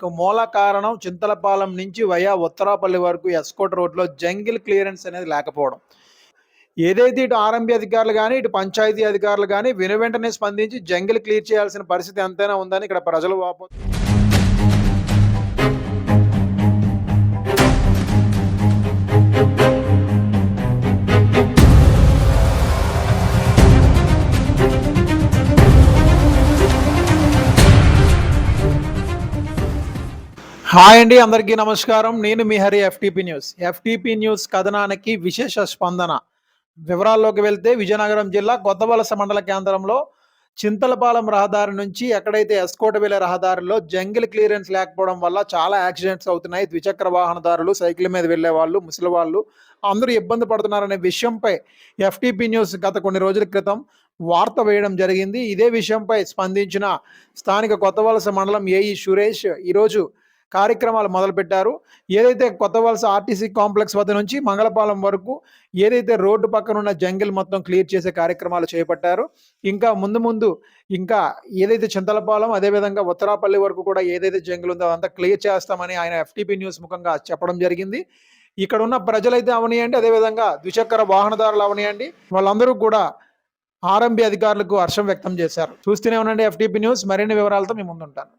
దానికి మూల కారణం చింతలపాలెం నుంచి వయా ఉత్తరాపల్లి వరకు ఎస్కోట్ రోడ్లో జంగిల్ క్లియరెన్స్ అనేది లేకపోవడం. ఏదైతే ఇటు ఆర్ఎంబీ అధికారులు గానీ, ఇటు పంచాయతీ అధికారులు గానీ వెంటనే స్పందించి జంగిల్ క్లియర్ చేయాల్సిన పరిస్థితి ఎంతైనా ఉందని ఇక్కడ ప్రజలు హాయ్ అండి, అందరికీ నమస్కారం. నేను మీ Hari, FTP news. FTP news కథనానికి విశేష స్పందన. వివరాల్లోకి వెళ్తే, విజయనగరం జిల్లా కొత్తవలస మండల కేంద్రంలో చింతలపాలెం రహదారి నుంచి ఎక్కడైతే ఎస్కోట్ వెళ్లే రహదారిలో జంగిల్ క్లియరెన్స్ లేకపోవడం వల్ల చాలా యాక్సిడెంట్స్ అవుతున్నాయి. ద్విచక్ర వాహనదారులు, సైకిల్ మీద వెళ్లే వాళ్ళు, ముసలి వాళ్ళు అందరూ ఇబ్బంది పడుతున్నారనే విషయంపై ఎఫ్టీపీ న్యూస్ గత కొన్ని రోజుల క్రితం వార్త వేయడం జరిగింది. ఇదే విషయంపై స్పందించిన స్థానిక కొత్తవలస మండలం ఏఈ సురేష్ ఈరోజు కార్యక్రమాలు మొదలుపెట్టారు. ఏదైతే కొత్తవలస ఆర్టీసీ కాంప్లెక్స్ వద్ద నుంచి మంగళపాలెం వరకు ఏదైతే రోడ్డు పక్కన ఉన్న జంగిల్ మొత్తం క్లియర్ చేసే కార్యక్రమాలు చేపట్టారు. ఇంకా ముందు ఇంకా ఏదైతే చింతలపాలెం, అదేవిధంగా ఉత్తరాపల్లి వరకు కూడా ఏదైతే జంగిల్ ఉందో అదంతా క్లియర్ చేస్తామని ఆయన ఎఫ్టీపీ న్యూస్ ముఖంగా చెప్పడం జరిగింది. ఇక్కడ ఉన్న ప్రజలైతే అవనియండి, అదేవిధంగా ద్విచక్ర వాహనదారులు అవనియండి, వాళ్ళందరూ కూడా ఆర్ఎంబీ అధికారులకు హర్షం వ్యక్తం చేశారు. చూస్తూనే ఉండండి ఎఫ్టీపీ న్యూస్. మరిన్ని వివరాలతో మీ ముందుంటాను.